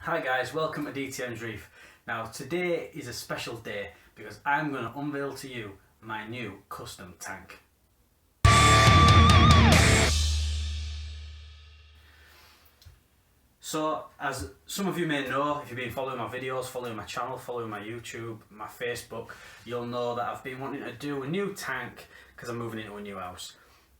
Hi guys, welcome to DTM's Reef. Now today is a special day because I'm going to unveil to you my new custom tank. So as some of you may know, if you've been following my videos, following my channel, following my YouTube, my Facebook, you'll know that I've been wanting to do a new tank because I'm moving into a new house.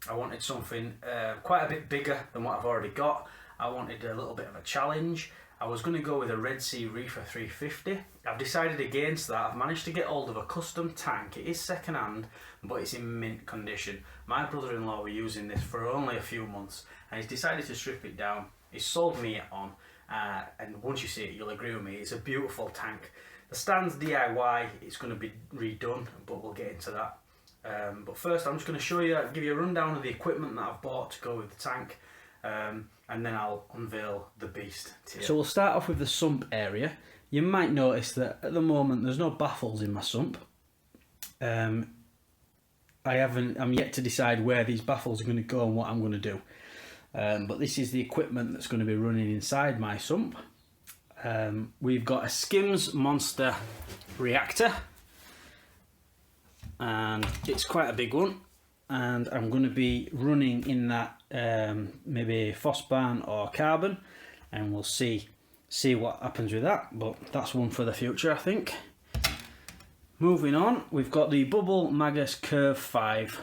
I wanted something quite a bit bigger than what I've already got. I wanted a little bit of a challenge. I was going to go with a Red Sea Reefer 350. I've decided against that. I've managed to get hold of a custom tank. It is second hand, but it's in mint condition. My brother-in-law were using this for only a few months and he's decided to strip it down. He's sold me it on, and once you see it you'll agree with me, it's a beautiful tank. The stand's DIY, it's going to be redone, but we'll get into that. But first I'm just going to show you, give you a rundown of the equipment that I've bought to go with the tank. And then I'll unveil the beast to you. So we'll start off with the sump area. You might notice that at the moment there's no baffles in my sump. I'm yet to decide where these baffles are going to go and what I'm going to do. But this is the equipment that's going to be running inside my sump. We've got a Skims Monster reactor, and it's quite a big one. And I'm going to be running in that maybe Phosphorus or carbon, and we'll see what happens with that, but that's one for the future I think. Moving on, we've got the Bubble Magus Curve 5.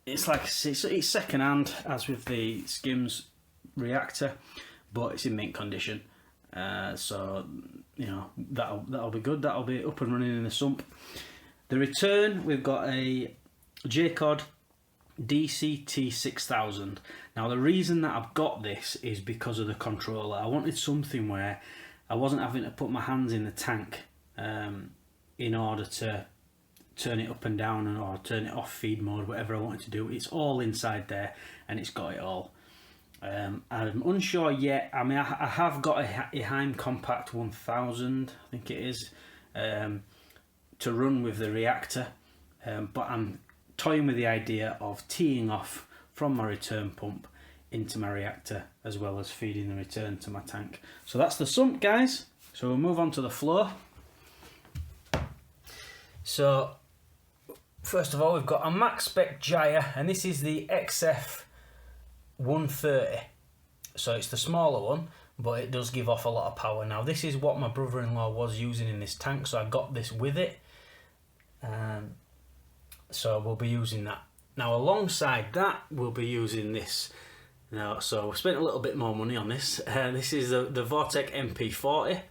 It's second hand as with the Skims reactor, but it's in mint condition, so you know that'll be good. That'll be up and running in the sump. The return, we've got a J-Cod DCT 6000. Now the reason that I've got this is because of the controller. I wanted something where I wasn't having to put my hands in the tank in order to turn it up and down or turn it off feed mode, whatever I wanted to do. It's all inside there and it's got it all. I'm unsure yet. I mean, I have got a Heim Compact 1000, I think it is, to run with the reactor, but I'm toying with the idea of teeing off from my return pump into my reactor as well as feeding the return to my tank. So that's the sump, guys. So we'll move on to the floor. So first of all, we've got a Max Spec Jaya, and this is the XF 130. So it's the smaller one, but it does give off a lot of power. Now this is what my brother-in-law was using in this tank, so I got this with it. So we'll be using that. Now eclongside that we'll be using this. Now, so we spent a little bit more money on this. This is the Vortec MP40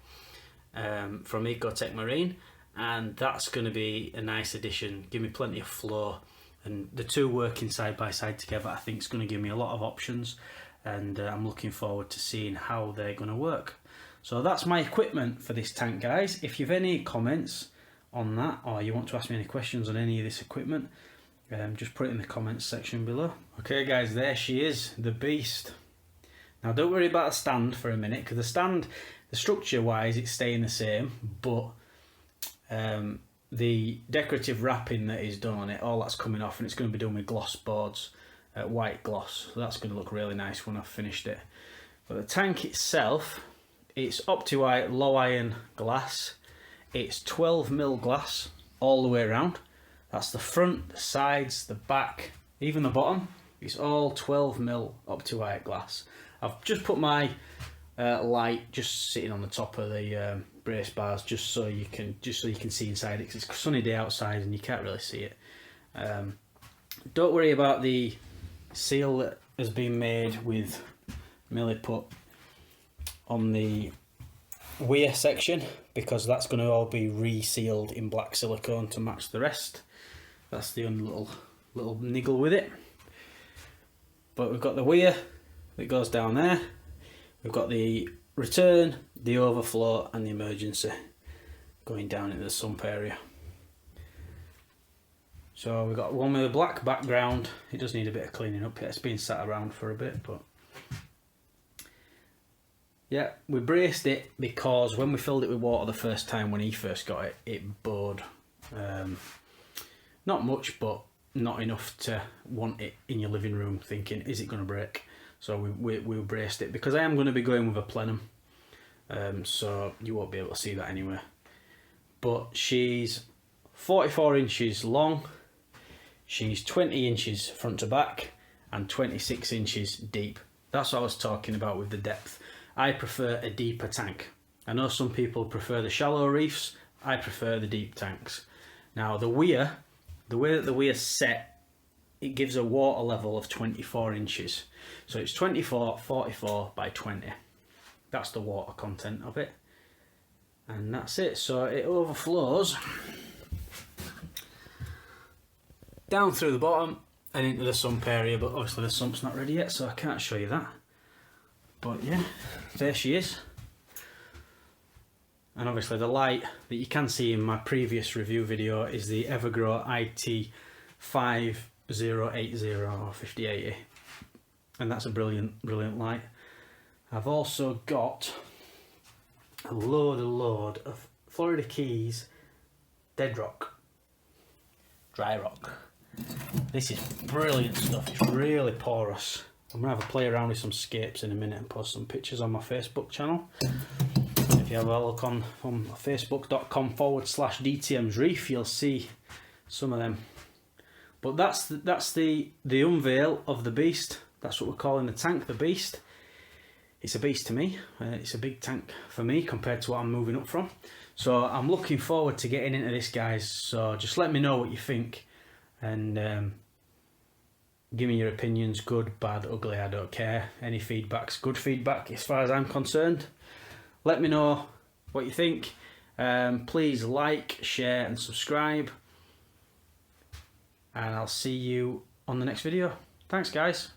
from Ecotech Marine, and that's going to be a nice addition, give me plenty of flow, and the two working side by side together I think is going to give me a lot of options, and I'm looking forward to seeing how they're going to work. So that's my equipment for this tank, guys. If you've any comments on that, or you want to ask me any questions on any of this equipment, just put it in the comments section below. Okay guys, there she is, the beast. Now don't worry about the stand for a minute, because the stand, the structure wise it's staying the same, but the decorative wrapping that is done on it, all that's coming off, and it's going to be done with gloss boards, white gloss, so that's going to look really nice when I've finished it. But the tank itself, it's Opti-White low iron glass. It's 12mm glass all the way around. That's the front, the sides, the back, even the bottom. It's all 12mm Opti-White glass. I've just put my light just sitting on the top of the brace bars, just so you can see inside it, because it's a sunny day outside and you can't really see it. Don't worry about the seal that has been made with milliput on the weir section, because that's going to all be resealed in black silicone to match the rest. That's the only little niggle with it. But we've got the weir that goes down there. We've got the return, the overflow and the emergency going down into the sump area. So we've got one with a black background. It does need a bit of cleaning up. It's been sat around for a bit, but yeah, we braced it because when we filled it with water the first time when he first got it, it bowed. Not much, but not enough to want it in your living room thinking, is it going to break? So we braced it, because I am going to be going with a plenum, so you won't be able to see that anyway. But she's 44 inches long, she's 20 inches front to back, and 26 inches deep. That's what I was talking about with the depth. I prefer a deeper tank. I know some people prefer the shallow reefs, I prefer the deep tanks. Now the weir, the way that the weir's set, it gives a water level of 24 inches. So it's 24, 44 by 20. That's the water content of it. And that's it. So it overflows down through the bottom and into the sump area, but obviously the sump's not ready yet, so I can't show you that. But yeah, there she is. And obviously the light that you can see in my previous review video is the Evergrow IT 5080 or 5080, and that's a brilliant light. I've also got a load of Florida Keys Dead Rock, dry rock. This is brilliant stuff. It's really porous. I'm gonna have a play around with some scapes in a minute and post some pictures on my Facebook channel. If you have a look on facebook.com/DTM's Reef, you'll see some of them. But that's the unveil of the beast. That's what we're calling the tank, the beast. It's a beast to me. It's a big tank for me compared to what I'm moving up from. So I'm looking forward to getting into this, guys. So just let me know what you think, and give me your opinions, good, bad, ugly, I don't care. Any feedback's good feedback as far as I'm concerned. Let me know what you think. Please like, share and subscribe. And I'll see you on the next video. Thanks, guys.